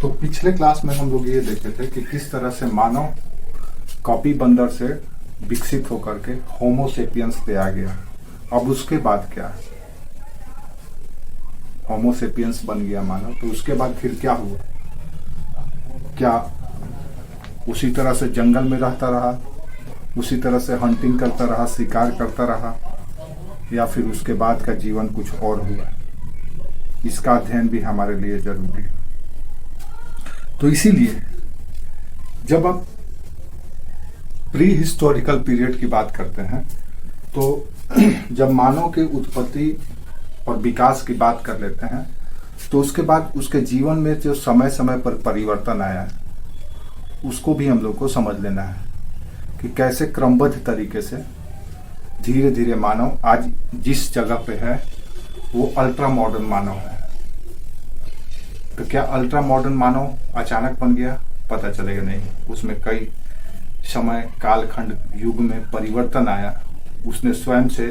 तो पिछले क्लास में हम लोग ये देखे थे कि किस तरह से मानव कॉपी बंदर से विकसित होकर के होमो सेपियंस पे आ गया। अब उसके बाद क्या है, होमो सेपियंस बन गया मानव, तो उसके बाद फिर क्या हुआ? क्या उसी तरह से जंगल में रहता रहा, उसी तरह से हंटिंग करता रहा, शिकार करता रहा, या फिर उसके बाद का जीवन कुछ और हुआ? इसका अध्ययन भी हमारे लिए जरूरी है। तो इसीलिए जब आप प्री हिस्टोरिकल पीरियड की बात करते हैं तो जब मानव के उत्पत्ति और विकास की बात कर लेते हैं तो उसके बाद उसके जीवन में जो समय समय पर परिवर्तन आया है उसको भी हम लोग को समझ लेना है कि कैसे क्रमबद्ध तरीके से धीरे धीरे मानव आज जिस जगह पे है वो अल्ट्रा मॉडर्न मानव है। तो क्या अल्ट्रा मॉडर्न मानव अचानक बन गया? पता चलेगा नहीं। उसमें कई समय कालखंड युग में परिवर्तन आया, उसने स्वयं से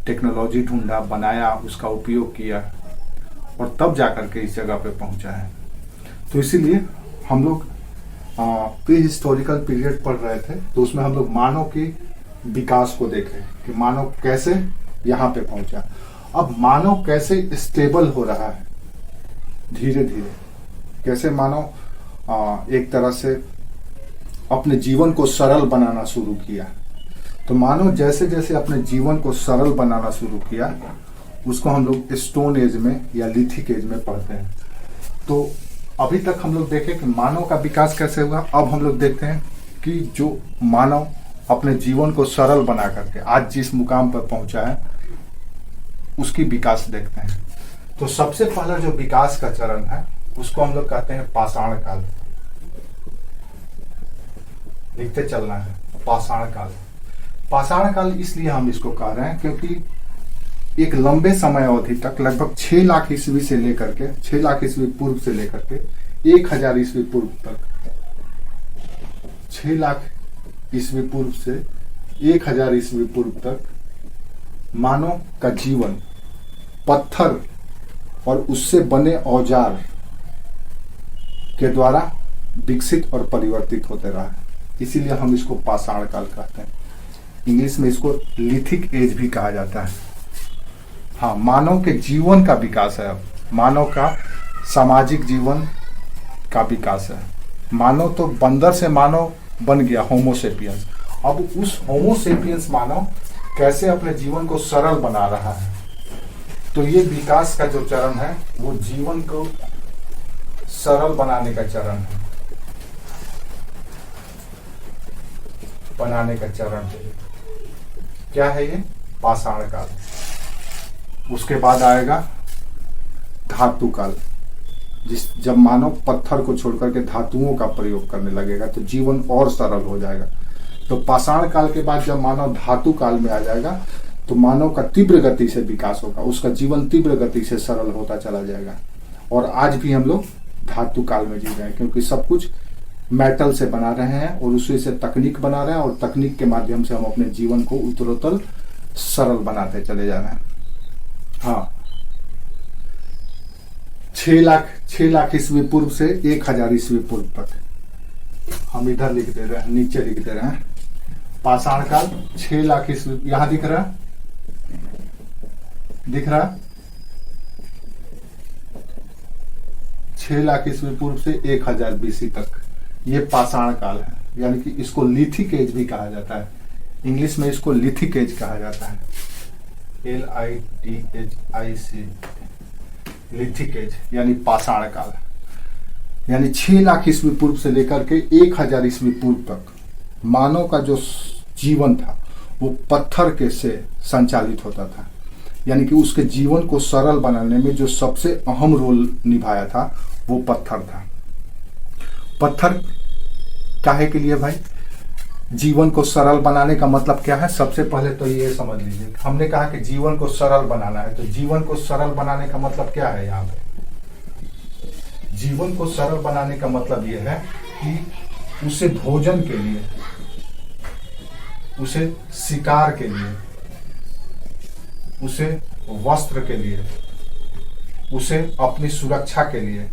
टेक्नोलॉजी ढूंढा, बनाया, उसका उपयोग किया और तब जाकर के इस जगह पे पहुंचा है। तो इसीलिए हम लोग प्री हिस्टोरिकल पीरियड पढ़ रहे थे तो उसमें हम लोग मानव के विकास को देखे कि मानव कैसे यहाँ पे पहुंचा। अब मानव कैसे स्टेबल हो रहा है धीरे धीरे, कैसे मानव एक तरह से अपने जीवन को सरल बनाना शुरू किया। तो मानव जैसे जैसे अपने जीवन को सरल बनाना शुरू किया उसको हम लोग स्टोन एज में या लिथिक एज में पढ़ते हैं। तो अभी तक हम लोग देखें कि मानव का विकास कैसे हुआ। अब हम लोग देखते हैं कि जो मानव अपने जीवन को सरल बना करके आज जिस मुकाम पर पहुंचा है उसकी विकास देखते हैं। तो सबसे पहला जो विकास का चरण है उसको हम लोग कहते हैं पाषाण काल। लिखते चलना है, पाषाण काल। पाषाण काल इसलिए हम इसको कह रहे हैं क्योंकि एक लंबे समय अवधि तक लगभग 6 लाख ईस्वी से लेकर के 6 लाख ईस्वी पूर्व से लेकर के 1000 ईस्वी पूर्व तक, 6 लाख ईस्वी पूर्व से 1000 ईस्वी पूर्व तक मानव का जीवन पत्थर और उससे बने औजार के द्वारा विकसित और परिवर्तित होते रहा है। इसीलिए हम इसको पाषाण काल कहते हैं। इंग्लिश में इसको लिथिक एज भी कहा जाता है। हाँ, मानव के जीवन का विकास है। अब मानव का सामाजिक जीवन का विकास है। मानव तो बंदर से मानव बन गया, होमो सेपियंस। अब उस होमो सेपियंस मानव कैसे अपने जीवन को सरल बना रहा है। तो ये विकास का जो चरण है वो जीवन को सरल बनाने का चरण है, बनाने का चरण है। क्या है ये? पाषाण काल। उसके बाद आएगा धातु काल। जब मानव पत्थर को छोड़कर के धातुओं का प्रयोग करने लगेगा तो जीवन और सरल हो जाएगा। तो पाषाण काल के बाद जब मानव धातु काल में आ जाएगा तो मानव का तीव्र गति से विकास होगा, उसका जीवन तीव्र गति से सरल होता चला जाएगा। और आज भी हम लोग धातु काल में जी रहे हैं क्योंकि सब कुछ मेटल से बना रहे हैं और उसी से तकनीक बना रहे हैं और तकनीक के माध्यम से हम अपने जीवन को उत्तरोत्तर सरल बनाते चले जा रहे हैं। हाँ, 6 लाख ईस्वी पूर्व से 1000 ईस्वी पूर्व तक हम इधर लिख दे रहे हैं, नीचे लिख दे रहे हैं। पाषाण काल 6 लाख ईस्वी, यहां दिख रहा है, दिख रहा है 6 लाख ईस्वी पूर्व से 1000 बीसी तक ये पाषाण काल है। यानी कि इसको लिथिक एज भी कहा जाता है। इंग्लिश में इसको लिथिक एज कहा जाता है, LITHIC, लिथिक एज यानी पाषाण काल। यानी 6 लाख ईस्वी पूर्व से लेकर के 1000 ईस्वी पूर्व तक मानव का जो जीवन था वो पत्थर के से संचालित होता था। यानी कि उसके जीवन को सरल बनाने में जो सबसे अहम रोल निभाया था वो पत्थर था। पत्थर काहे के लिए भाई? जीवन को सरल बनाने का मतलब क्या है? सबसे पहले तो ये समझ लीजिए, हमने कहा कि जीवन को सरल बनाना है, तो जीवन को सरल बनाने का मतलब क्या है? यहाँ पे जीवन को सरल बनाने का मतलब ये है कि उसे भोजन के लिए, उसे शिकार के लिए, उसे वस्त्र के लिए, उसे अपनी सुरक्षा के लिए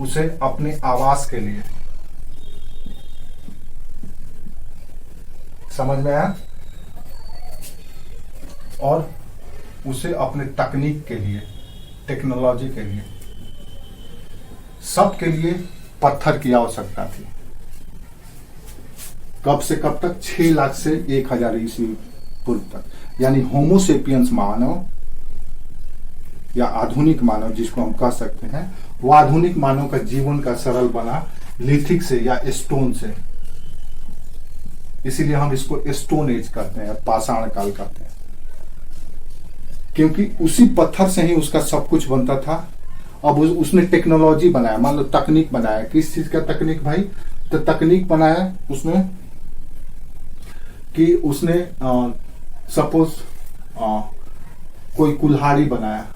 उसे अपने आवास के लिए, समझ में आया, और उसे अपने तकनीक के लिए, टेक्नोलॉजी के लिए, सब के लिए पत्थर की आवश्यकता थी। कब से कब तक? 6 लाख से 1000 ईस्वी पूर्व तक। यानी होमोसेपियंस मानव या आधुनिक मानव जिसको हम कह सकते हैं, वो आधुनिक मानव का जीवन का सरल बना लिथिक से या स्टोन से। इसीलिए हम इसको स्टोन एज कहते हैं, पाषाण काल कहते हैं, क्योंकि उसी पत्थर से ही उसका सब कुछ बनता था। अब उसने टेक्नोलॉजी बनाया, मान लो तकनीक बनाया। किस चीज का तकनीक भाई? तो तकनीक बनाया उसने कि उसने सपोज कोई कुल्हाड़ी बनाया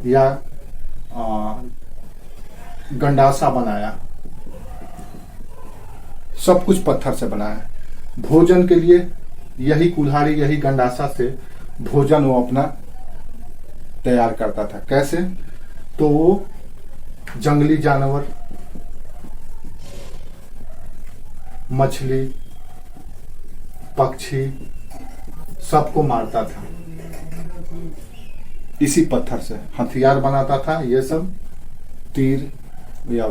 या गंडासा बनाया, सब कुछ पत्थर से बनाया। भोजन के लिए यही कुल्हाड़ी, यही गंडासा से भोजन वो अपना तैयार करता था। कैसे? तो वो जंगली जानवर, मछली, पक्षी, सबको मारता था इसी पत्थर से। हथियार बनाता था, ये सब तीर या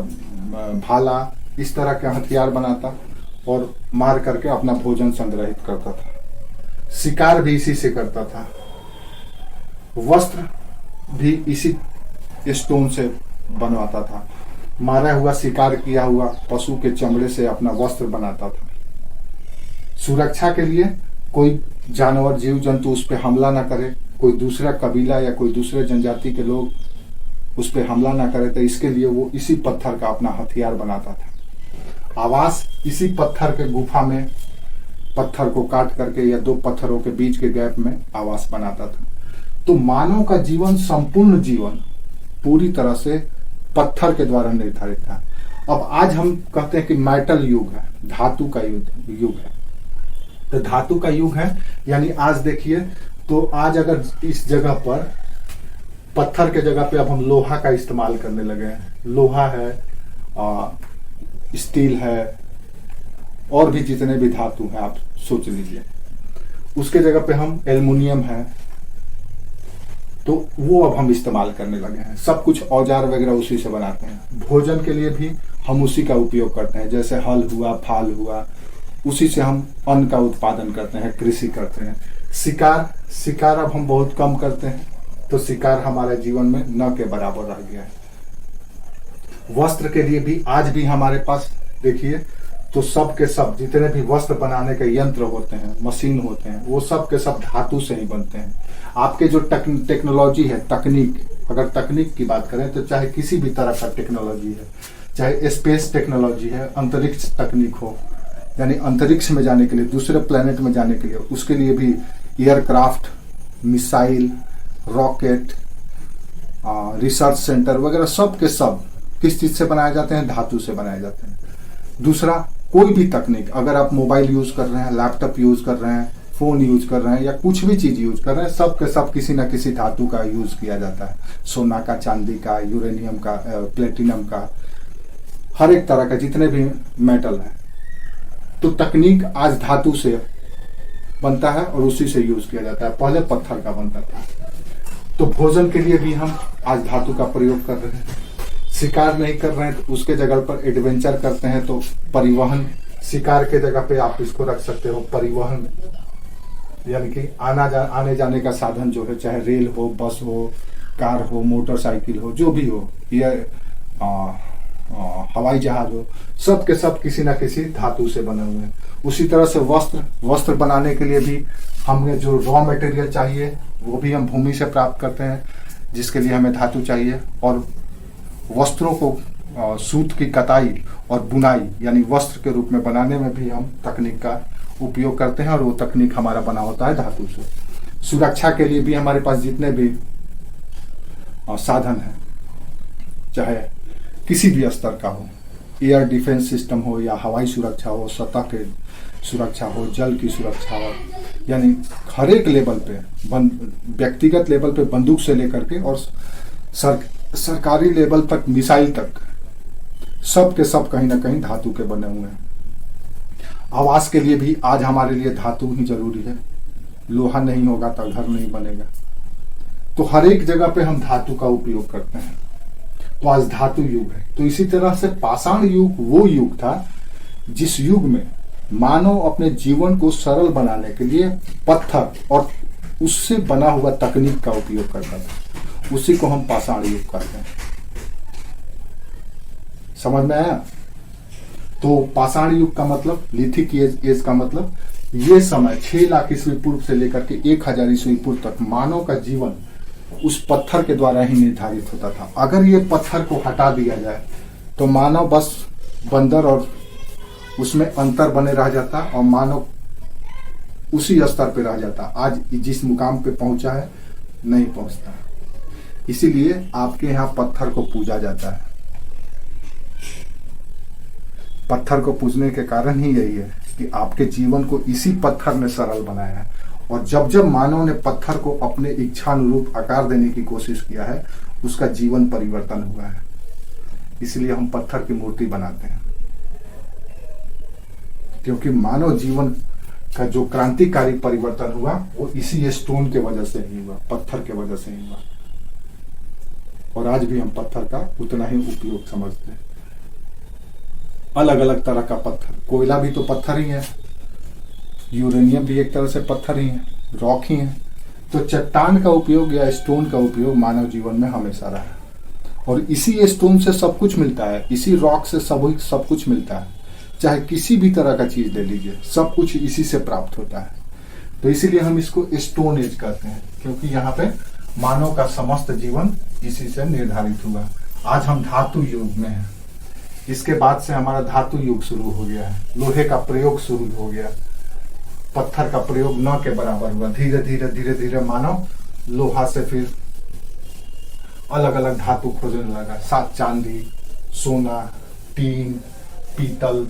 भाला, इस तरह के हथियार बनाता और मार करके अपना भोजन संग्रहित करता था। शिकार भी इसी से करता था। वस्त्र भी इसी स्टोन से बनवाता था। मारा हुआ, शिकार किया हुआ पशु के चमड़े से अपना वस्त्र बनाता था। सुरक्षा के लिए कोई जानवर, जीव जंतु उस पर हमला ना करे, कोई दूसरा कबीला या कोई दूसरे जनजाति के लोग उस पर हमला ना करे, तो इसके लिए वो इसी पत्थर का अपना हथियार बनाता था। आवास इसी पत्थर के गुफा में, पत्थर को काट करके या 2 पत्थरों के बीच के गैप में आवास बनाता था। तो मानव का जीवन, संपूर्ण जीवन पूरी तरह से पत्थर के द्वारा निर्धारित था। अब आज हम कहते हैं कि मेटल युग है, धातु का युग है। तो धातु का युग है, यानी आज देखिए, तो आज अगर इस जगह पर पत्थर के जगह पे अब हम लोहा का इस्तेमाल करने लगे हैं। लोहा है, स्टील है, और भी जितने भी धातु हैं आप सोच लीजिए। उसके जगह पे हम एल्युमिनियम है, तो वो अब हम इस्तेमाल करने लगे हैं। सब कुछ औजार वगैरह उसी से बनाते हैं। भोजन के लिए भी हम उसी का उपयोग करते हैं, जैसे हल हुआ, फाल हुआ, उसी से हम अन्न का उत्पादन करते हैं, कृषि करते हैं। शिकार अब हम बहुत कम करते हैं, तो शिकार हमारे जीवन में न के बराबर रह गया है। वस्त्र के लिए भी आज भी हमारे पास देखिए, तो सब के सब जितने भी वस्त्र बनाने के यंत्र होते हैं, मशीन होते हैं, वो सब के सब धातु से ही बनते हैं। आपके जो टेक्नोलॉजी है, तकनीक, अगर तकनीक की बात करें तो चाहे किसी भी तरह का टेक्नोलॉजी है, चाहे स्पेस टेक्नोलॉजी है, अंतरिक्ष तकनीक हो, यानी अंतरिक्ष में जाने के लिए, दूसरे प्लेनेट में जाने के लिए, उसके लिए भी aircraft, missile, rocket, research centre वगैरह सब के सब किस चीज से बनाए जाते हैं? धातु से बनाए जाते हैं। दूसरा, कोई भी तकनीक, अगर आप मोबाइल यूज कर रहे हैं, लैपटॉप यूज कर रहे हैं, फोन यूज कर रहे हैं या कुछ भी चीज यूज कर रहे हैं, सब के सब किसी न किसी धातु का यूज किया जाता है। सोना का, चांदी का, यूरेनियम का, प्लेटिनम का, हर एक तरह का जितने भी मेटल है। तो तकनीक आज धातु से बनता है और उसी से यूज किया जाता है। पहले पत्थर का बनता था। तो भोजन के लिए भी हम आज धातु का प्रयोग कर रहे हैं। शिकार नहीं कर रहे हैं तो उसके जगह पर एडवेंचर करते हैं, तो परिवहन, शिकार के जगह पे आप इसको रख सकते हो परिवहन, यानी कि आने जाने का साधन जो है, चाहे रेल हो, बस हो, कार हो, मोटरसाइकिल हो, जो भी हो, या हवाई जहाज हो, सब के सब किसी न किसी धातु से बने हुए हैं। उसी तरह से वस्त्र बनाने के लिए भी हमें जो रॉ मटेरियल चाहिए वो भी हम भूमि से प्राप्त करते हैं, जिसके लिए हमें धातु चाहिए। और वस्त्रों को सूत की कताई और बुनाई यानी वस्त्र के रूप में बनाने में भी हम तकनीक का उपयोग करते हैं, और वो तकनीक हमारा बना होता है धातु से। सुरक्षा के लिए भी हमारे पास जितने भी साधन हैं, चाहे किसी भी स्तर का हो, एयर डिफेंस सिस्टम हो या हवाई सुरक्षा हो, सतह के सुरक्षा हो, जल की सुरक्षा हो, यानी हर एक लेवल पे, व्यक्तिगत लेवल पे बंदूक से लेकर के और सरकारी लेवल तक, मिसाइल तक, सब के सब कहीं ना कहीं धातु के बने हुए हैं। आवास के लिए भी आज हमारे लिए धातु ही जरूरी है। लोहा नहीं होगा तो घर नहीं बनेगा। तो हर एक जगह पे हम धातु का उपयोग करते हैं। तो आज धातु युग है। तो इसी तरह से पाषाण युग वो युग था जिस युग में मानव अपने जीवन को सरल बनाने के लिए पत्थर और उससे बना हुआ तकनीक का उपयोग करता था। उसी को हम पाषाण युग कहते हैं। समझ में आया? तो पाषाण युग का मतलब, लिथिक एज का मतलब ये समय 6 लाख ईस्वी पूर्व से लेकर के 1000 ईस्वी पूर्व तक मानव का जीवन उस पत्थर के द्वारा ही निर्धारित होता था। अगर ये पत्थर को हटा दिया जाए तो मानव बस बंदर और उसमें अंतर बने रह जाता और मानव उसी स्तर पे रह जाता। आज जिस मुकाम पे पहुंचा है नहीं पहुंचता। इसीलिए आपके यहाँ पत्थर को पूजा जाता है। पत्थर को पूजने के कारण ही यही है कि आपके जीवन को इसी पत्थर ने सरल बनाया है। और जब जब मानव ने पत्थर को अपने इच्छानुरूप आकार देने की कोशिश किया है, उसका जीवन परिवर्तन हुआ है। इसलिए हम पत्थर की मूर्ति बनाते हैं, क्योंकि मानव जीवन का जो क्रांतिकारी परिवर्तन हुआ वो इसी स्टोन के वजह से ही हुआ, पत्थर के वजह से ही हुआ। और आज भी हम पत्थर का उतना ही उपयोग समझते हैं। अलग अलग तरह का पत्थर, कोयला भी तो पत्थर ही है, यूरेनियम भी एक तरह से पत्थर ही है, रॉक ही है। तो चट्टान का उपयोग या स्टोन का उपयोग मानव जीवन में हमेशा रहा है। और इसी स्टोन से सब कुछ मिलता है, इसी रॉक से सब कुछ मिलता है। चाहे किसी भी तरह का चीज ले लीजिए, सब कुछ इसी से प्राप्त होता है। तो इसीलिए हम इसको स्टोन एज कहते हैं, क्योंकि यहाँ पे मानव का समस्त जीवन इसी से निर्धारित हुआ। आज हम धातु युग में हैं। इसके बाद से हमारा धातु युग शुरू हो गया है। लोहे का प्रयोग शुरू हो गया, पत्थर का प्रयोग न के बराबर हुआ। धीरे धीरे धीरे धीरे मानव लोहा से फिर अलग अलग धातु खोजने लगा। सात चांदी, सोना, टीन, पीतल,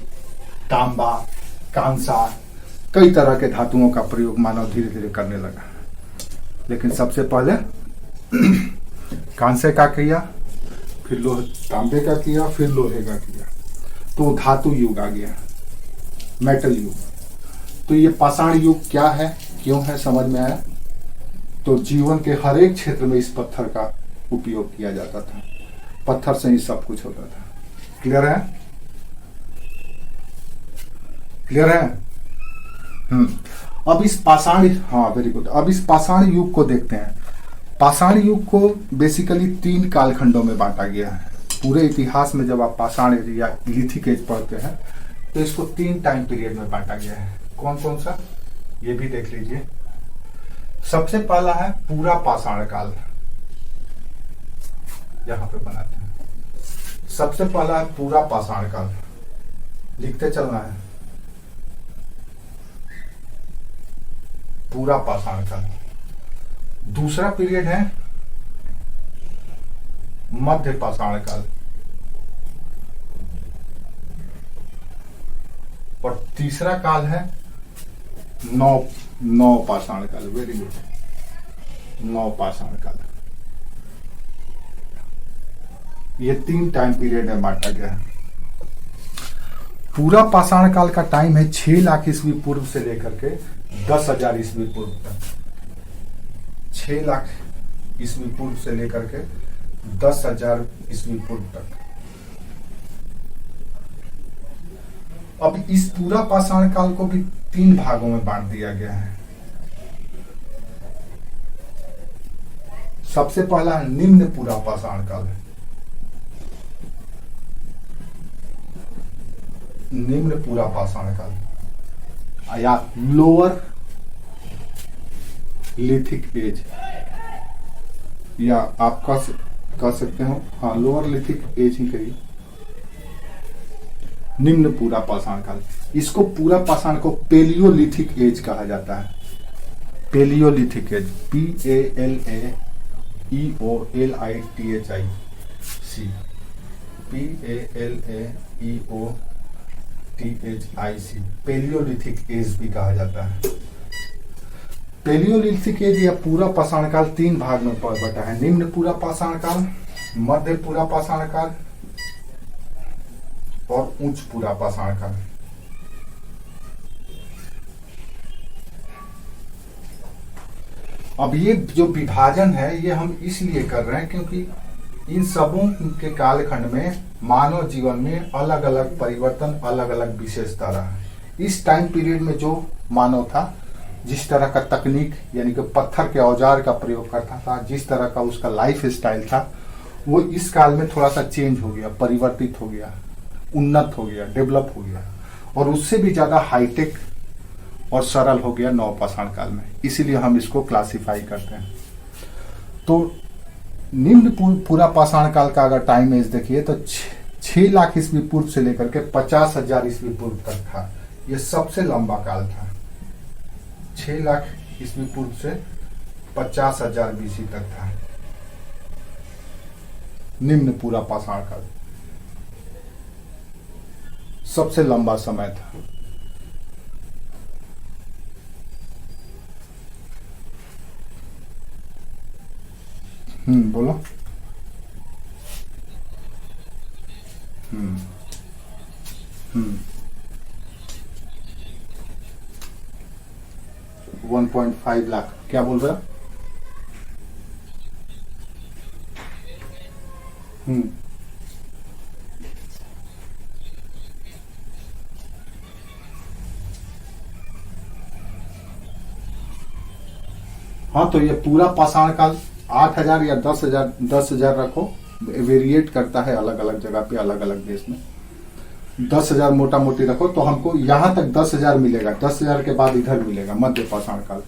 तांबा, कांसा, कई तरह के धातुओं का प्रयोग मानव धीरे धीरे करने लगा। लेकिन सबसे पहले कांसे का किया, फिर तांबे का किया, फिर लोहे का किया। तो धातु युग आ गया, मेटल युग। तो ये पाषाण युग क्या है, क्यों है, समझ में आया? तो जीवन के हर एक क्षेत्र में इस पत्थर का उपयोग किया जाता था। पत्थर से ही सब कुछ होता था। क्लियर है? क्लियर है? अब इस पाषाण, हाँ वेरी गुड। अब इस पाषाण युग को देखते हैं। पाषाण युग को बेसिकली 3 कालखंडों में बांटा गया है। पूरे इतिहास में जब आप पाषाण एज या लिथिक एज पढ़ते हैं तो इसको 3 टाइम पीरियड में बांटा गया है। कौन कौन सा, ये भी देख लीजिए। सबसे पहला है पूरा पाषाण काल, यहां पे बनाते हैं। सबसे पहला है पूरा पाषाण काल, लिखते चलना है। पूरा पाषाण काल। दूसरा पीरियड है मध्य पाषाण काल, और तीसरा काल है नौ पाषाण काल। वेरी गुड, 9 पाषाण काल। ये 3 टाइम पीरियड में बांटा गया है। पूरा पाषाण काल का टाइम है 6 लाख ईस्वी पूर्व से लेकर के 10,000 ईस्वी पूर्व तक। 6 लाख ईस्वी पूर्व से लेकर के 10,000 ईस्वी पूर्व तक। अब इस पूरा पाषाण काल को भी 3 भागों में बांट दिया गया है। सबसे पहला निम्न पूरा पाषाण काल। निम्न पूरा पाषाण काल या लोअर लिथिक एज, या आप कह सकते हो, हाँ लोअर लिथिक एज ही करिए। निम्न पूरा पाषाण काल, इसको पूरा पाषाण को पेलियोलिथिक एज कहा जाता है। Palaeolithic age, PALAEOTHIC, palaeolithic age भी कहा जाता है। पेलियोलिथिक एज या पूरा पाषाण काल 3 भाग में बटा है। निम्न पूरा पाषाण काल, मध्य पूरा पाषाण काल और उच्च पूरा पाषाण काल। अब ये जो विभाजन है ये हम इसलिए कर रहे हैं क्योंकि इन सबों के कालखंड में मानव जीवन में अलग अलग परिवर्तन, अलग अलग विशेषता रहा। इस टाइम पीरियड में जो मानव था, जिस तरह का तकनीक यानी कि पत्थर के औजार का प्रयोग करता था, जिस तरह का उसका लाइफ स्टाइल था, वो इस काल में थोड़ा सा चेंज हो गया, परिवर्तित हो गया, उन्नत हो गया, डेवलप हो गया और उससे भी ज्यादा हाईटेक और सरल हो गया नवपाषाण काल में। इसीलिए हम इसको क्लासिफाई करते हैं। तो निम्न पूरा पाषाण काल का अगर टाइम एज देखिए तो 6 लाख ईस्वी पूर्व से लेकर के 50,000 ईस्वी पूर्व तक था। ये सबसे लंबा काल था। 6 लाख ईस्वी पूर्व से 50,000 बीसी तक था निम्न पूरा पाषाण काल, सबसे लंबा समय था। बोलो। 1.5 लाख क्या बोल रहा? हाँ, तो ये पूरा पाषाण काल 8,000 या 10,000 रखो, वेरिएट करता है अलग अलग जगह पे, अलग अलग देश में। 10,000 मोटा मोटी रखो तो हमको यहां तक 10,000 मिलेगा। 10,000 के बाद इधर मिलेगा मध्य पाषाण काल।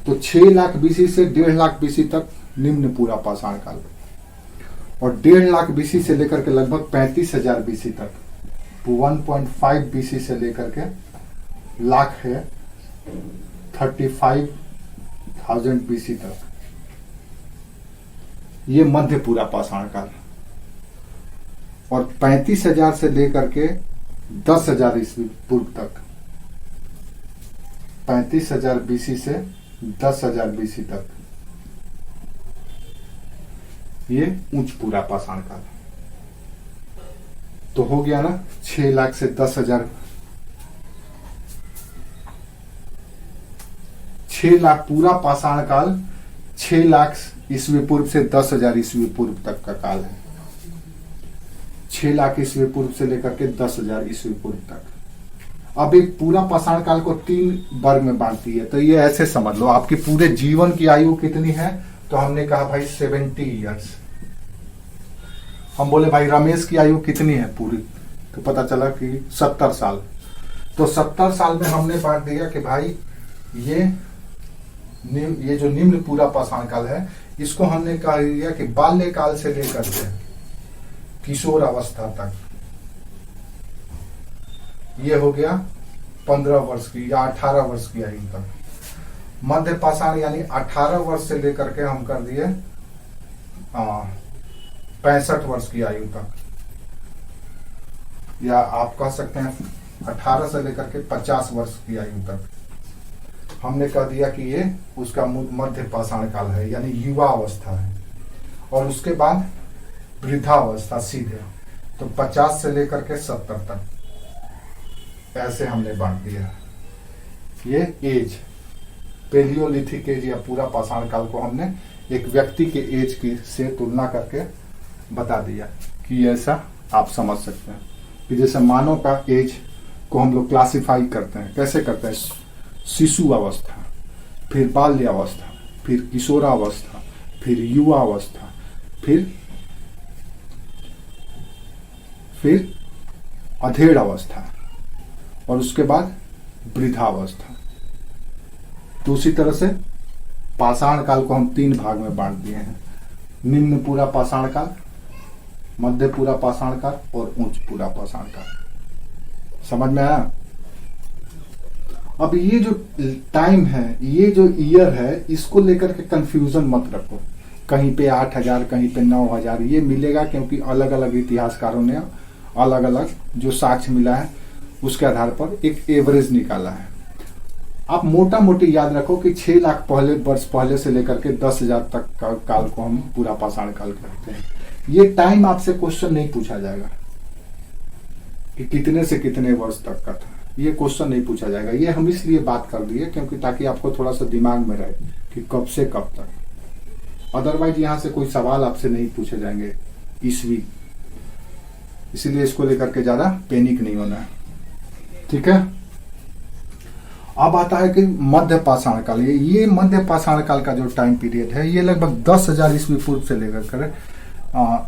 तो 6 लाख बीसी से 1.5 लाख बीसी तक निम्न पूरा पाषाण काल, और 1.5 लाख बीसी से लेकर के लगभग 35,000 बीसी तक, 1.5 बीसी से लेकर के लाख है 35,000 बीसी तक, ये मध्य पूरा पाषाण काल। और 35,000 से लेकर के 10,000 ईस्वी पूर्व तक, 35,000 बीसी से 10,000 बीसी तक, ये उच्च पूरा पाषाण काल। तो हो गया ना 6 लाख से 10,000, 6 लाख पूरा पाषाण काल 6 लाख ईस्वी पूर्व से 10,000 ईस्वी पूर्व तक का काल है। 6 लाख ईस्वी पूर्व से लेकर के 10,000 ईस्वी पूर्व तक। अब एक पूरा पाषाण काल को 3 वर्ग में बांटती है। तो ये ऐसे समझ लो, आपकी पूरे जीवन की आयु कितनी है? तो हमने कहा भाई 70 ईयर्स। हम बोले भाई रमेश की आयु कितनी है पूरी? तो पता चला कि 70 साल। तो 70 साल में हमने बांट दिया कि भाई ये जो निम्न पूरा पाषाण काल है, इसको हमने कह दिया कि बाल्यकाल से लेकर के किशोर अवस्था तक, ये हो गया 15 वर्ष की या 18 वर्ष की आयु तक। मध्य पाषाण यानी 18 वर्ष से लेकर के हम कर दिए 65 वर्ष की आयु तक, या आप कह सकते हैं 18 से लेकर के 50 वर्ष की आयु तक हमने कह दिया कि ये उसका मध्य पाषाण काल है, यानी युवा अवस्था है। और उसके बाद वृद्धावस्था सीधे, तो 50 से लेकर के 70 तक, ऐसे हमने बांट दिया। ये एज, पेलियोलिथिक एज या पूरा पाषाण काल को हमने एक व्यक्ति के एज की से तुलना करके बता दिया कि ऐसा आप समझ सकते हैं कि जैसे मानव का एज को हम लोग क्लासिफाई करते हैं। कैसे करते हैं? शिशु अवस्था, फिर बाल्य अवस्था, फिर किशोरावस्था, फिर युवा अवस्था, फिर अधेड़ अवस्था, और उसके बाद वृद्धावस्था। तो उसी तरह से पाषाण काल को हम 3 भाग में बांट दिए हैं: निम्न पूरा पाषाण काल, मध्य पूरा पाषाण काल और उच्च पूरा पाषाण काल। समझ में आया? अब ये जो टाइम है, ये जो ईयर है, इसको लेकर के कंफ्यूजन मत रखो। कहीं पे 8,000, कहीं पे 9,000, ये मिलेगा क्योंकि अलग अलग इतिहासकारों ने अलग अलग जो साक्ष्य मिला है उसके आधार पर एक एवरेज निकाला है। आप मोटा मोटी याद रखो कि 6 लाख पहले वर्ष पहले से लेकर के 10,000 तक का काल को हम पूरा पाषाण काल कहते हैं। ये टाइम आपसे क्वेश्चन नहीं पूछा जाएगा कि कितने से कितने वर्ष तक का था, ये क्वेश्चन नहीं पूछा जाएगा। ये हम इसलिए बात कर दिए क्योंकि ताकि आपको थोड़ा सा दिमाग में रहे कि कब से कब तक। अदरवाइज यहाँ से कोई सवाल आपसे नहीं पूछे जाएंगे ईस्वी, इसीलिए इसको लेकर के ज्यादा पैनिक नहीं होना है, ठीक है। अब आता है कि मध्य पाषाण काल। ये मध्य पाषाण काल का जो टाइम पीरियड है ये लगभग 10,000 ईस्वी पूर्व से लेकर कर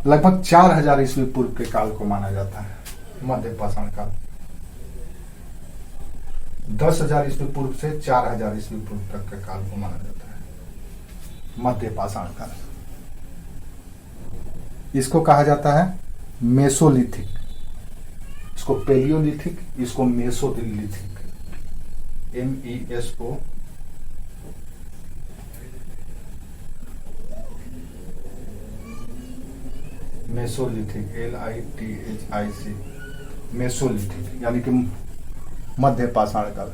लगभग 4,000 ईस्वी पूर्व के काल को माना जाता है मध्य पाषाण काल। 10,000 ईस्वी पूर्व से 4,000 ईस्वी पूर्व तक के काल को माना जाता है मध्य पाषाण काल। इसको कहा जाता है मेसोलिथिक, इसको पेलियोलिथिक, इसको Mesolithic, MESO Mesolithic, LITHIC, Mesolithic यानी कि मध्य पाषाण काल।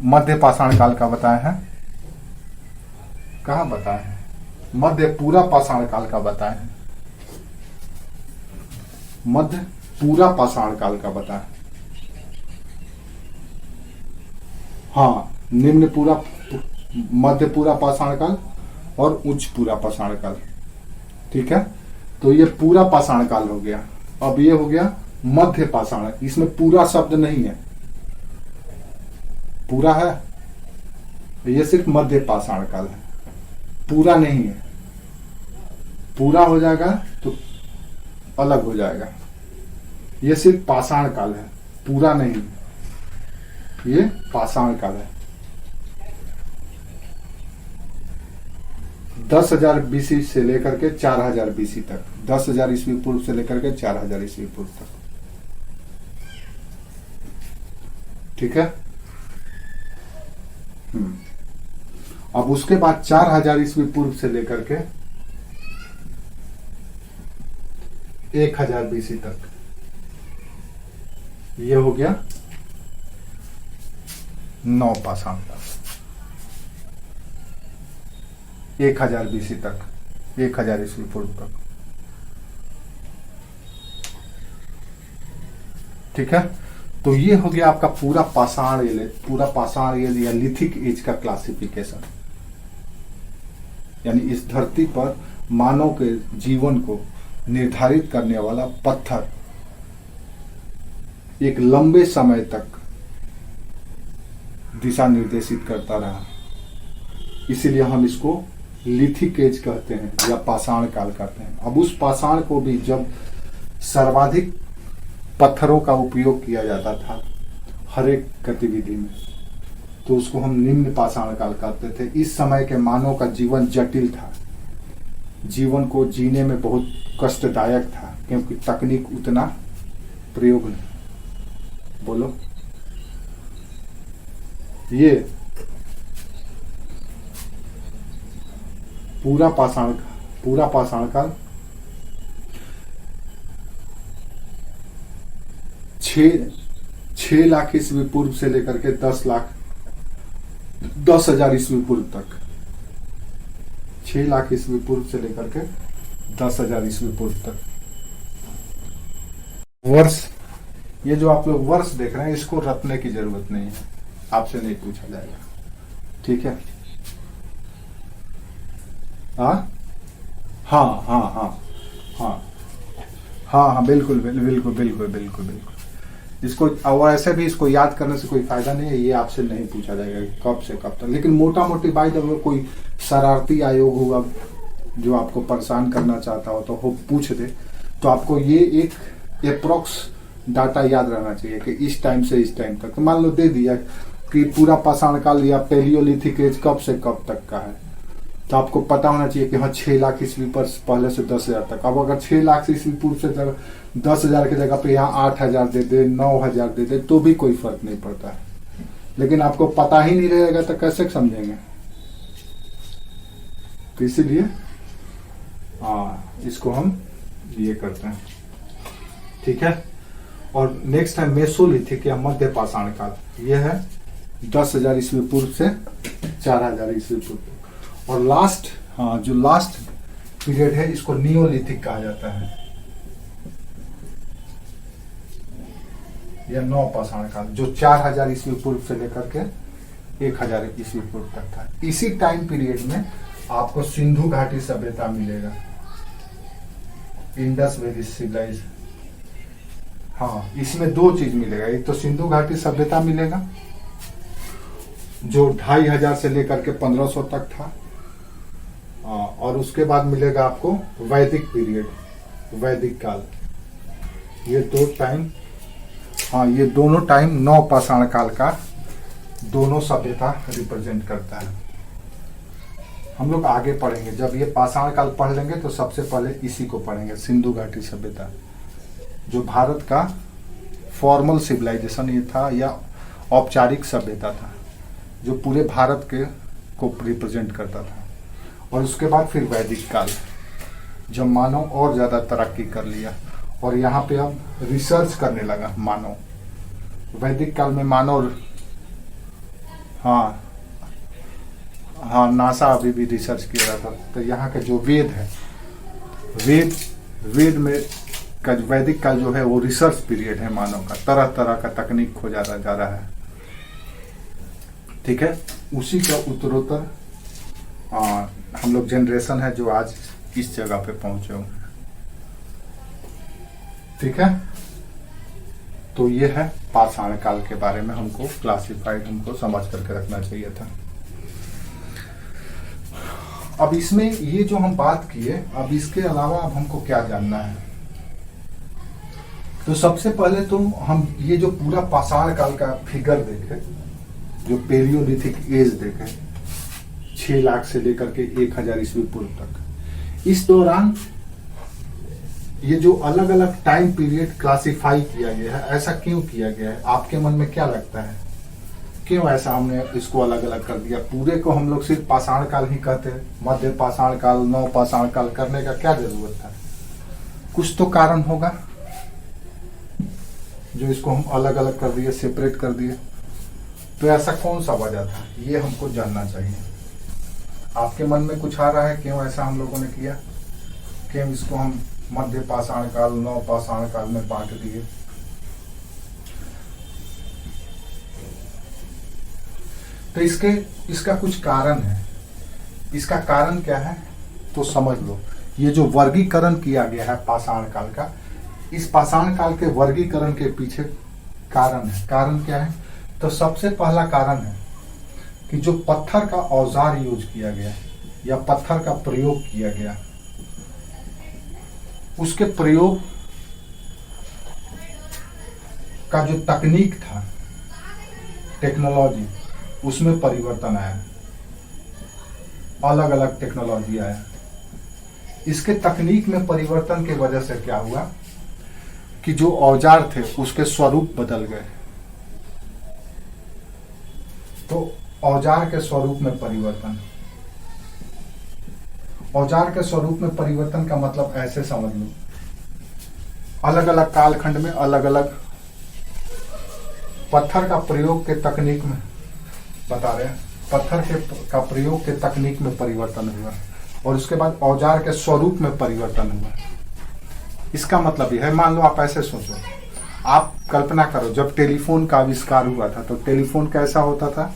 मध्य पाषाण काल का बताया है, कहाँ बताया है? मध्य पूरा पाषाण काल का बताया है, मध्य पूरा पाषाण काल का बताया। हाँ, निम्न पूरा, मध्य पूरा पाषाण काल और उच्च पूरा पाषाण काल, ठीक है। तो ये पूरा पाषाण काल हो गया। अब ये हो गया मध्य पाषाण, इसमें पूरा शब्द नहीं है, पूरा है, ये सिर्फ मध्य पाषाण काल है, पूरा नहीं है। पूरा हो जाएगा तो अलग हो जाएगा। ये सिर्फ पाषाण काल है, पूरा नहीं, ये पाषाण काल है। 10,000 BC से लेकर के 4,000 BC तक, 10,000 ईस्वी पूर्व से लेकर के 4,000 ईस्वी पूर्व तक, ठीक है। अब उसके बाद 4,000 ईस्वी पूर्व से लेकर के 1,000 BC तक, ये हो गया नौ पाषाण काल। 1,000 BC तक, 1,000 ईस्वी पूर्व तक, ठीक है। तो ये हो गया आपका पूरा पाषाण एज या लिथिक एज का क्लासिफिकेशन, यानी इस धरती पर मानव के जीवन को निर्धारित करने वाला पत्थर एक लंबे समय तक दिशा निर्देशित करता रहा, इसीलिए हम इसको लिथिक एज कहते हैं या पाषाण काल कहते हैं। अब उस पाषाण को भी जब सर्वाधिक पत्थरों का उपयोग किया जाता था हर एक गतिविधि में, तो उसको हम निम्न पाषाण काल कहते थे। इस समय के मानव का जीवन जटिल था, जीवन को जीने में बहुत कष्टदायक था, क्योंकि तकनीक उतना प्रयोग नहीं। बोलो, ये पूरा पाषाण काल 6 लाख ईस्वी पूर्व से लेकर के 10,000 ईस्वी पूर्व तक, 6 लाख ईस्वी पूर्व से लेकर के 10,000 ईस्वी पूर्व तक। वर्ष, ये जो आप लोग वर्ष देख रहे हैं इसको रटने की जरूरत नहीं है, आपसे नहीं पूछा जाएगा, ठीक है। हाँ हाँ हाँ हाँ हाँ हाँ हाँ, बिल्कुल बिल्कुल बिल्कुल बिल्कुल बिल्कुल। इसको और ऐसे भी इसको याद करने से कोई फायदा नहीं है, ये आपसे नहीं पूछा जाएगा कब से कब तक। लेकिन मोटा मोटी बात, अगर कोई शरारती आयोग होगा जो आपको परेशान करना चाहता हो तो वो पूछ दे, तो आपको ये एक अप्रोक्स डाटा याद रहना चाहिए कि इस टाइम से इस टाइम तक। तो मान लो दे दिया कि पूरा पाषाण काल या पेलियोलिथिक एज कब से कब तक का है, तो आपको पता होना चाहिए कि हाँ 6 लाख ईस्वी पर पहले से 10,000 तक। अब अगर 6 लाख ईस्वी पूर्व से 10,000 की जगह पे यहाँ 8,000 दे दे, 9,000 दे दे, तो भी कोई फर्क नहीं पड़ता है। लेकिन आपको पता ही नहीं रहेगा तो कैसे समझेंगे? तो इसीलिए हाँ, इसको हम ये करते हैं, ठीक है। और नेक्स्ट है मेसोलिथिक या मध्य पाषाण काल। यह है 10,000 ईस्वी पूर्व से 4,000 ईस्वी पूर्व। और लास्ट, हाँ, जो लास्ट पीरियड है इसको नियोलिथिक कहा जाता है या नौ पाषाण काल, जो 4,000 ईस्वी पूर्व से लेकर के 1,000 ईस्वी पूर्व तक था। इसी टाइम पीरियड में आपको सिंधु घाटी सभ्यता मिलेगा, इंडस वैली सिविलाइजेशन। हाँ, इसमें दो चीज मिलेगा, एक तो सिंधु घाटी सभ्यता मिलेगा जो 2,500 से लेकर के 1,500 तक था, और उसके बाद मिलेगा आपको वैदिक पीरियड, वैदिक काल। ये दो टाइम, हाँ, ये दोनों टाइम नौ पाषाण काल का दोनों सभ्यता रिप्रेजेंट करता है। हम लोग आगे पढ़ेंगे, जब ये पाषाण काल पढ़ लेंगे तो सबसे पहले इसी को पढ़ेंगे, सिंधु घाटी सभ्यता, जो भारत का फॉर्मल सिविलाइजेशन ये था या औपचारिक सभ्यता था, जो पूरे भारत के को रिप्रेजेंट करता था। और उसके बाद फिर वैदिक काल, जब मानव और ज्यादा तरक्की कर लिया और यहाँ पे अब रिसर्च करने लगा मानव। वैदिक काल में मानव, हाँ हाँ, नासा अभी भी रिसर्च किया रहा था। तो यहाँ के जो वेद है, वेद में का वैदिक काल जो है वो रिसर्च पीरियड है मानव का, तरह तरह का तकनीक खोजा जा रहा है। ठीक है, उसी का उत्तरोत्तर हम लोग जनरेशन है जो आज इस जगह पे पहुंचे हुए। ठीक है, तो ये है पाषाण काल के बारे में हमको क्लासिफाइड, हमको समझ करके रखना चाहिए था। अब इसमें ये जो हम बात किए, अब इसके अलावा अब हमको क्या जानना है? तो सबसे पहले तो हम ये जो पूरा पाषाण काल का फिगर देखें, जो पेलियोलिथिक एज देखें, 6 लाख से लेकर के 1,000 ईस्वी पूर्व तक, इस दौरान ये जो अलग अलग टाइम पीरियड क्लासिफाई किया गया है, ऐसा क्यों किया गया है? आपके मन में क्या लगता है, क्यों ऐसा हमने इसको अलग अलग कर दिया? पूरे को हम लोग सिर्फ पाषाण काल ही कहते हैं, मध्य पाषाण काल, नव पाषाण काल करने का क्या जरूरत था? कुछ तो कारण होगा जो इसको हम अलग अलग कर दिए, सेपरेट कर दिए। तो ऐसा कौन सा वजह था, ये हमको जानना चाहिए। आपके मन में कुछ आ रहा है क्यों ऐसा हम लोगों ने किया, क्यों इसको हम मध्य पाषाण काल, नव पाषाण काल में बांट दिए? तो इसका कुछ कारण है। इसका कारण क्या है तो समझ लो। ये जो वर्गीकरण किया गया है पाषाण काल का, इस पाषाण काल के वर्गीकरण के पीछे कारण है। कारण क्या है? तो सबसे पहला कारण है कि जो पत्थर का औजार यूज किया गया या पत्थर का प्रयोग किया गया, उसके प्रयोग का जो तकनीक था, टेक्नोलॉजी, उसमें परिवर्तन आया, अलग अलग टेक्नोलॉजी आया। इसके तकनीक में परिवर्तन की वजह से क्या हुआ कि जो औजार थे उसके स्वरूप बदल गए। तो औजार के स्वरूप में परिवर्तन, औजार के स्वरूप में परिवर्तन का मतलब ऐसे समझ लो, अलग अलग कालखंड में अलग अलग पत्थर का प्रयोग के तकनीक में, बता रहे हैं, पत्थर का प्रयोग के तकनीक में परिवर्तन हुआ और उसके बाद औजार के स्वरूप में परिवर्तन हुआ। इसका मतलब यह है, मान लो आप ऐसे सोचो, आप कल्पना करो जब टेलीफोन का आविष्कार हुआ था तो टेलीफोन कैसा होता था?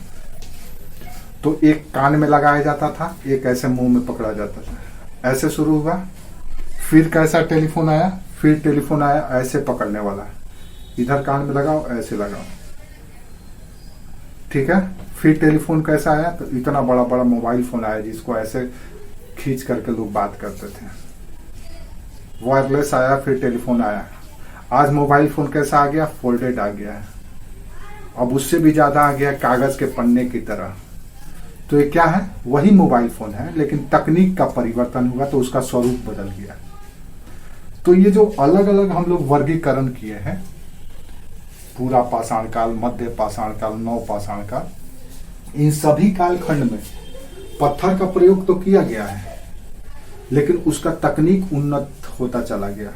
तो एक कान में लगाया जाता था, एक ऐसे मुंह में पकड़ा जाता था, ऐसे शुरू हुआ। फिर कैसा टेलीफोन आया? फिर टेलीफोन आया ऐसे पकड़ने वाला, इधर कान में लगाओ, ऐसे लगाओ, ठीक है। फिर टेलीफोन कैसा आया? तो इतना बड़ा बड़ा मोबाइल फोन आया जिसको ऐसे खींच करके लोग बात करते थे। वायरलेस आया, फिर टेलीफोन आया। आज मोबाइल फोन कैसा आ गया? फोल्डेड आ गया है। अब उससे भी ज्यादा आ गया, कागज के पन्ने की तरह। तो ये क्या है? वही मोबाइल फोन है, लेकिन तकनीक का परिवर्तन हुआ तो उसका स्वरूप बदल गया। तो ये जो अलग अलग हम लोग वर्गीकरण किए हैं, पूरा पाषाण काल, मध्य पाषाण काल, नव पाषाण काल, इन सभी कालखंड में पत्थर का प्रयोग तो किया गया है, लेकिन उसका तकनीक उन्नत होता चला गया।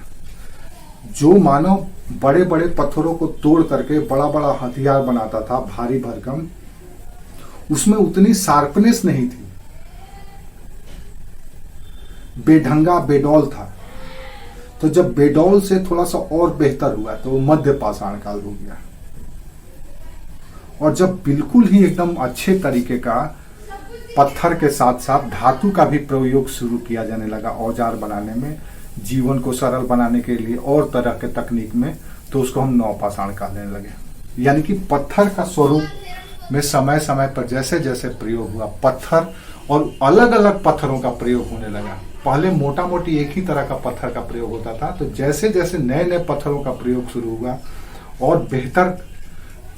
जो मानव बड़े बड़े पत्थरों को तोड़ करके बड़ा बड़ा हथियार बनाता था भारी भरकम, उसमें उतनी शार्पनेस नहीं थी, बेढंगा बेडौल था। तो जब बेडौल से थोड़ा सा और बेहतर हुआ तो वो मध्य पाषाण काल हो गया। और जब बिल्कुल ही एकदम अच्छे तरीके का पत्थर के साथ साथ धातु का भी प्रयोग शुरू किया जाने लगा औजार बनाने में, जीवन को सरल बनाने के लिए और तरह के तकनीक में, तो उसको हम नवपाषाण काल लेने लगे। यानी कि पत्थर का स्वरूप में समय समय पर जैसे जैसे प्रयोग हुआ, पत्थर और अलग अलग पत्थरों का प्रयोग होने लगा। पहले मोटा मोटी एक ही तरह का पत्थर का प्रयोग होता था, तो जैसे जैसे नए नए पत्थरों का प्रयोग शुरू हुआ और बेहतर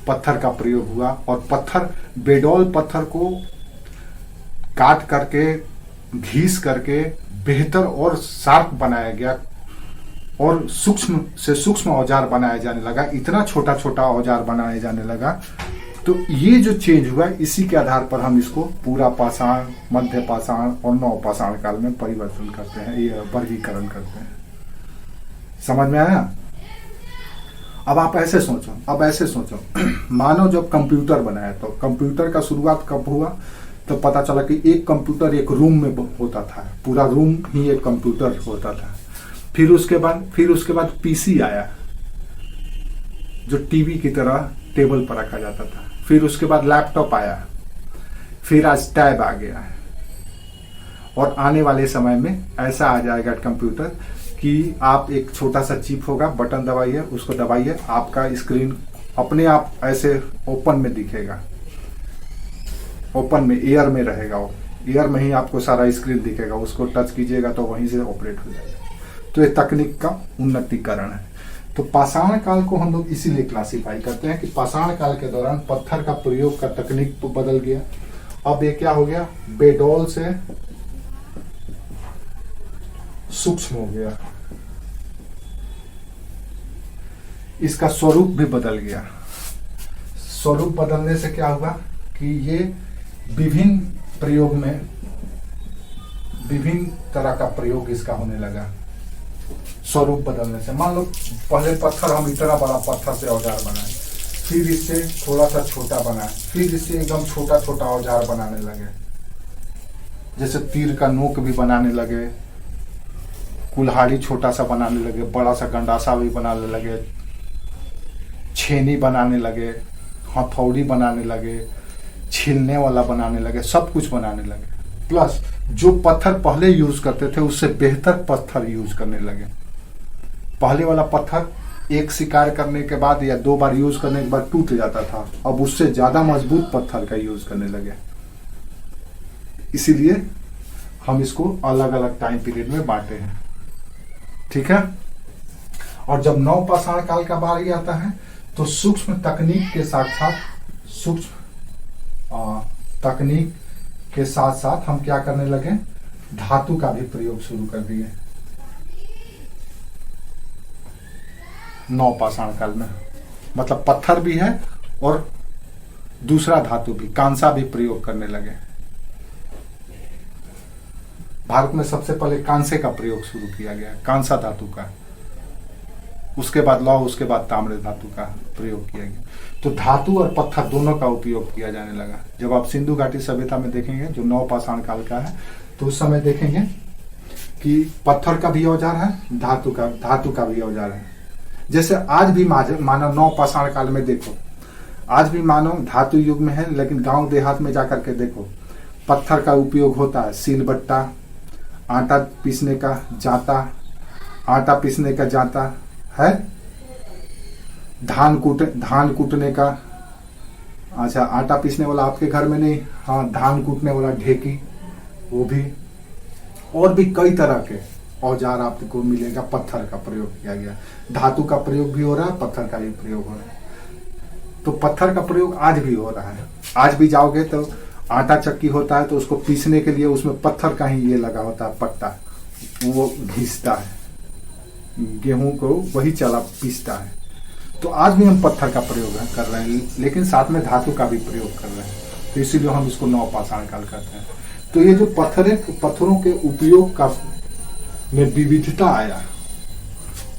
पत्थर का प्रयोग हुआ, और पत्थर बेडौल पत्थर को काट करके घीस करके बेहतर और शार्प बनाया गया और सूक्ष्म से सूक्ष्म औजार बनाया जाने लगा, इतना छोटा छोटा औजार बनाया जाने लगा। तो ये जो चेंज हुआ, इसी के आधार पर हम इसको पूरा पाषाण, मध्य पाषाण और नवपाषाण काल में परिवर्तन करते हैं, ये वर्गीकरण करते हैं। समझ में आया? अब आप ऐसे सोचो, मानो जब कंप्यूटर बनाया तो कंप्यूटर का शुरुआत कब हुआ? तो पता चला कि एक कंप्यूटर एक रूम में होता था, पूरा रूम ही एक कंप्यूटर होता था। फिर उसके बाद पीसी आया, जो टीवी की तरह टेबल पर रखा जाता था। फिर उसके बाद लैपटॉप आया, फिर आज टैब आ गया है, और आने वाले समय में ऐसा आ जाएगा कंप्यूटर कि आप एक छोटा सा चिप होगा, बटन दबाइए, उसको दबाइए, आपका स्क्रीन अपने आप ऐसे ओपन में दिखेगा, ओपन में एयर में रहेगा, वो एयर में ही आपको सारा स्क्रीन दिखेगा, उसको टच कीजिएगा तो वहीं से ऑपरेट हो जाएगा। तो ये तकनीक का उन्नतीकरण है। तो पाषाण काल को हम लोग इसीलिए क्लासिफाई करते हैं कि पाषाण काल के दौरान पत्थर का प्रयोग का तकनीक तो बदल गया। अब ये क्या हो गया? बेडौल से सूक्ष्म हो गया, इसका स्वरूप भी बदल गया। स्वरूप बदलने से क्या हुआ कि ये विभिन्न प्रयोग में विभिन्न तरह का प्रयोग इसका होने लगा। स्वरूप बदलने से, मान लो पहले पत्थर, हम इतना बड़ा पत्थर से औजार बनाए, फिर इससे थोड़ा सा छोटा बनाए, फिर इससे एकदम छोटा छोटा औजार बनाने लगे, जैसे तीर का नोक भी बनाने लगे, कुल्हाड़ी छोटा सा बनाने लगे, बड़ा सा गंडासा भी बनाने लगे, छेनी बनाने लगे, हथौड़ी बनाने लगे, छीलने वाला बनाने लगे, सब कुछ बनाने लगे। प्लस जो पत्थर पहले यूज करते थे उससे बेहतर पत्थर यूज करने लगे। पहले वाला पत्थर एक शिकार करने के बाद या 2 बार यूज करने के बाद टूट जाता था, अब उससे ज्यादा मजबूत पत्थर का यूज करने लगे। इसीलिए हम इसको अलग अलग टाइम पीरियड में बांटे हैं, ठीक है। और जब नवपाषाण काल का बारी आता है तो सूक्ष्म तकनीक के साथ साथ हम क्या करने लगे? धातु का भी प्रयोग शुरू कर दिए नवपाषाण काल में। मतलब पत्थर भी है और दूसरा धातु भी, कांसा भी प्रयोग करने लगे। भारत में सबसे पहले कांसे का प्रयोग शुरू किया गया, कांसा धातु का। उसके बाद लौह, उसके बाद ताम्र धातु का प्रयोग किया गया। तो धातु और पत्थर दोनों का उपयोग किया जाने लगा। जब आप सिंधु घाटी सभ्यता में देखेंगे जो नवपाषाण काल का है, तो उस समय देखेंगे कि पत्थर का भी औजार है, धातु का भी औजार है। जैसे आज भी मानो नवपाषाण काल में देखो, आज भी मानो धातु युग में है, लेकिन गांव देहात में जाकर के देखो पत्थर का उपयोग होता है। सीलबट्टा, आटा पीसने का जाता है, धान कूटने का, अच्छा आटा पीसने वाला आपके घर में नहीं, हाँ धान कूटने वाला ढेकी, वो भी, और भी कई तरह के औजार आपको मिलेगा। पत्थर का प्रयोग किया गया, धातु का प्रयोग भी हो रहा है, पत्थर का भी प्रयोग हो रहा है। तो पत्थर का प्रयोग आज भी हो रहा है। आज भी जाओगे तो आटा चक्की होता है, तो उसको पीसने के लिए उसमें पत्थर का ही ये लगा होता है पट्टा, वो घिसता है, गेहूं को वही चला पीसता है। तो आज भी हम पत्थर का प्रयोग कर रहे हैं, लेकिन साथ में धातु का भी प्रयोग कर रहे हैं। तो इसीलिए हम इसको नवपाषाण काल कहते हैं। तो ये जो पत्थरों के उपयोग का में विविधता आया,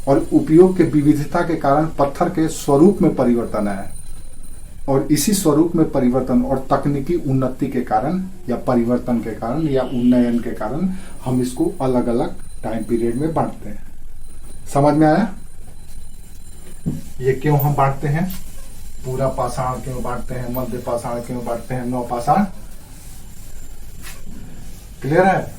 और उपयोग के विविधता के कारण पत्थर के स्वरूप में परिवर्तन है, और इसी स्वरूप में परिवर्तन और तकनीकी उन्नति के कारण या परिवर्तन के कारण या उन्नयन के कारण हम इसको अलग अलग टाइम पीरियड में बांटते हैं। समझ में आया? ये क्यों हम बांटते हैं? पूरा पाषाण क्यों बांटते हैं, मध्य पाषाण क्यों बांटते हैं, नव पाषाण? क्लियर है?